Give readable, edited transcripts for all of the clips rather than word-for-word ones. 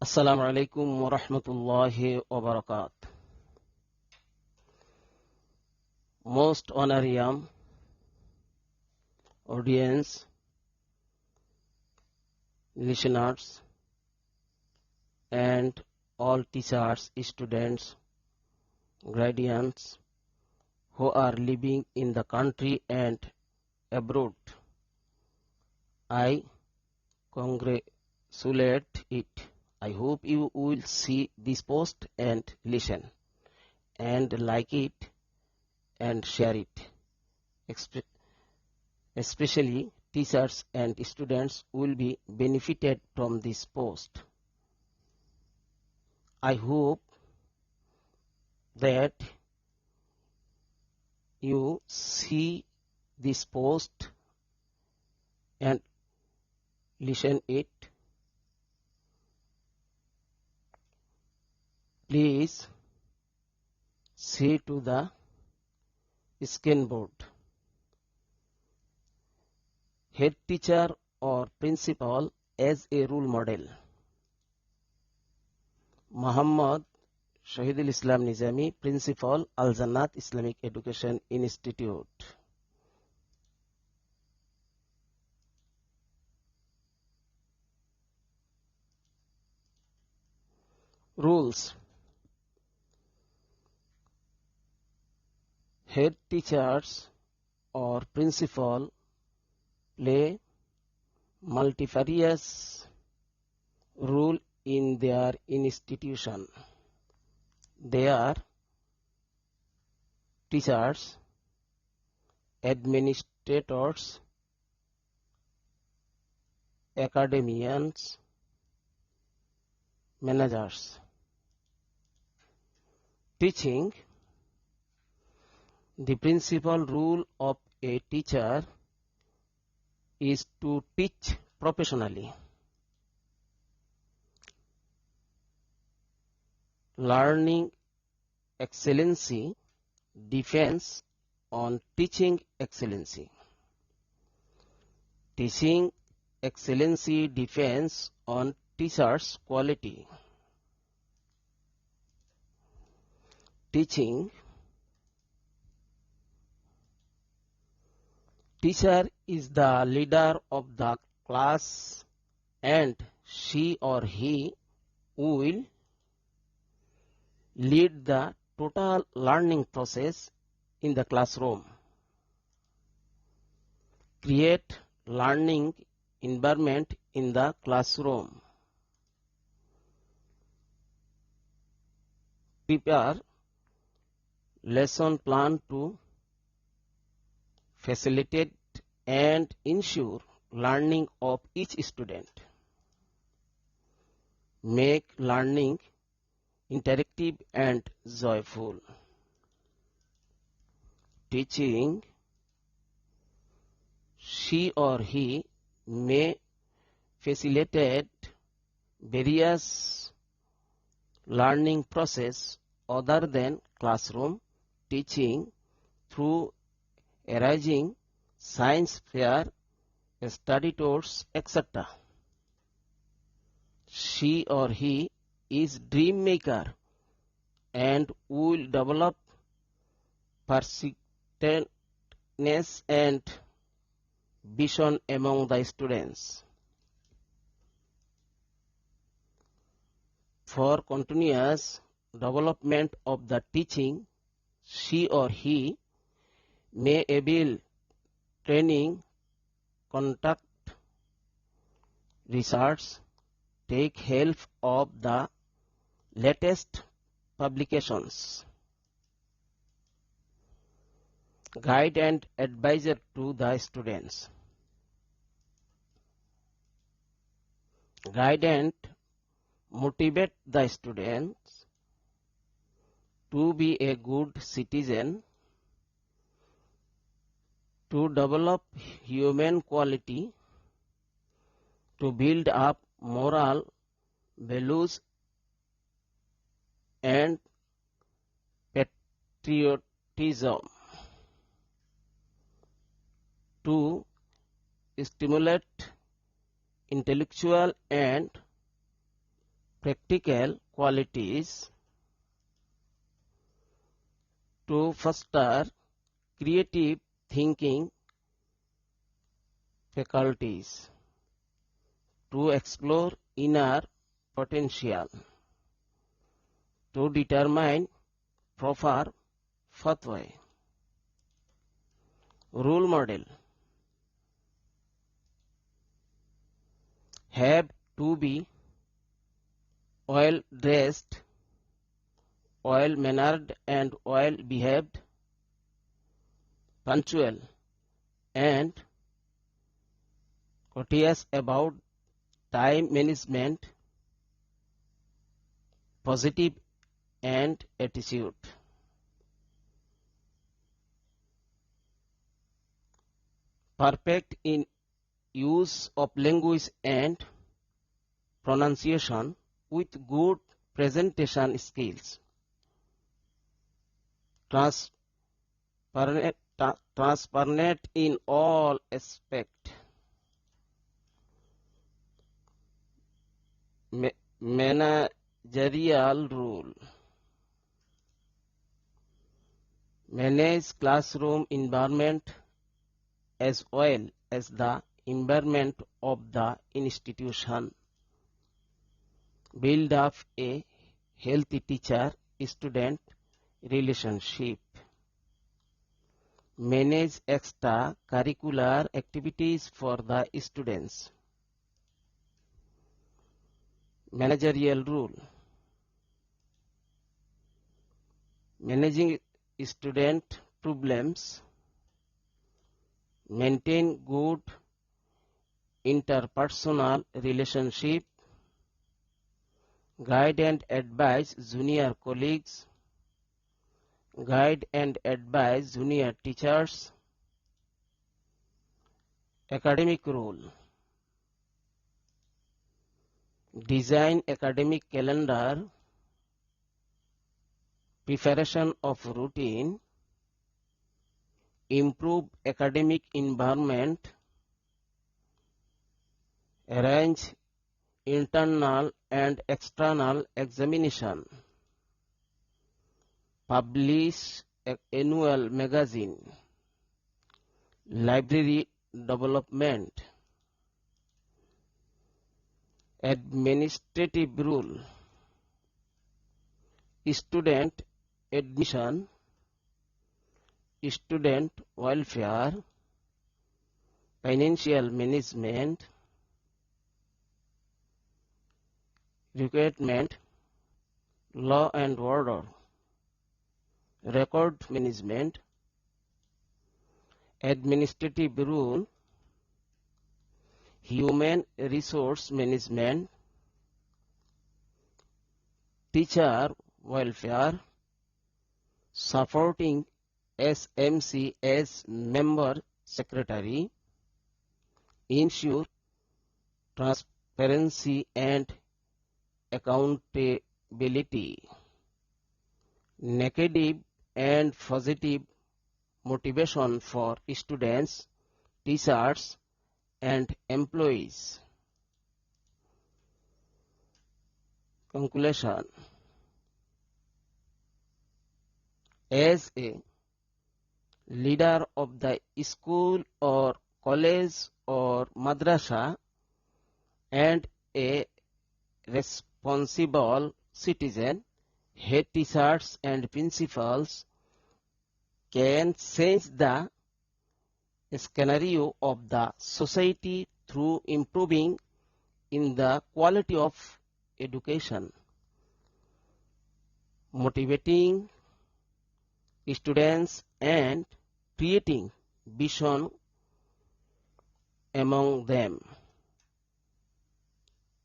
Assalamu alaikum wa rahmatullahi wa barakatuh. Most honorarium audience, listeners, and all teachers, students, guardians who are living in the country and abroad, I congratulate it. I hope you will see this post and listen and like it and share it. Especially teachers and students will be benefited from this post. I hope that you see this post and listen it. Please see to the screen board. Head teacher or principal as a role model. Muhammad Shahidul Islam Nizami, Principal, Al Jannat Islamic Education Institute. Rules. Head teachers or principal play multifarious role in their institution. They are teachers, administrators, academicians, managers. Teaching. The principal role of a teacher is to teach professionally. Learning excellency depends on teaching excellency. Teaching excellency depends on teacher's quality. Teaching. Teacher is the leader of the class and she or he will lead the total learning process in the classroom. Create learning environment in the classroom. Prepare lesson plan to facilitate and ensure learning of each student. Make learning interactive and joyful. Teaching. She or he may facilitate various learning process other than classroom teaching through arranging science fair, study tours, etc. She or he is dream maker and will develop persistence and vision among the students. For continuous development of the teaching, she or he may avail training, conduct research, take help of the latest publications, guide and advisor to the students. Guide and motivate the students to be a good citizen, to develop human quality, to build up moral values and patriotism, to stimulate intellectual and practical qualities to foster creative thinking faculties, to explore inner potential, to determine proper pathway. Role model: have to be well dressed, well mannered and well behaved, punctual and courteous about time management, positive and attitude. Perfect in use of language and pronunciation with good presentation skills. Transparent in all aspects. Managerial role: manage classroom environment as well as the environment of the institution. Build up a healthy teacher-student relationship. Manage extracurricular activities for the students. Managerial role: managing student problems, maintain good interpersonal relationship, guide and advise junior colleagues, guide and advise junior teachers. Academic role: design academic calendar, preparation of routine, improve academic environment, arrange internal and external examination, publish annual magazine, library development. Administrative rule: student admission, student welfare, financial management, recruitment, law and order, record management. Administrative rule: human resource management, teacher welfare, supporting SMC as member secretary, ensure transparency and accountability. Negative and positive motivation for students, teachers and employees. Conclusion: as a leader of the school or college or madrasa and a responsible citizen, head teachers and principals can change the scenario of the society through improving in the quality of education, motivating students and creating vision among them.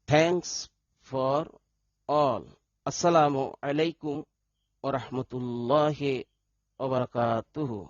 Thanks for all. Assalamu alaikum wa rahmatullahi wa barakatuhu.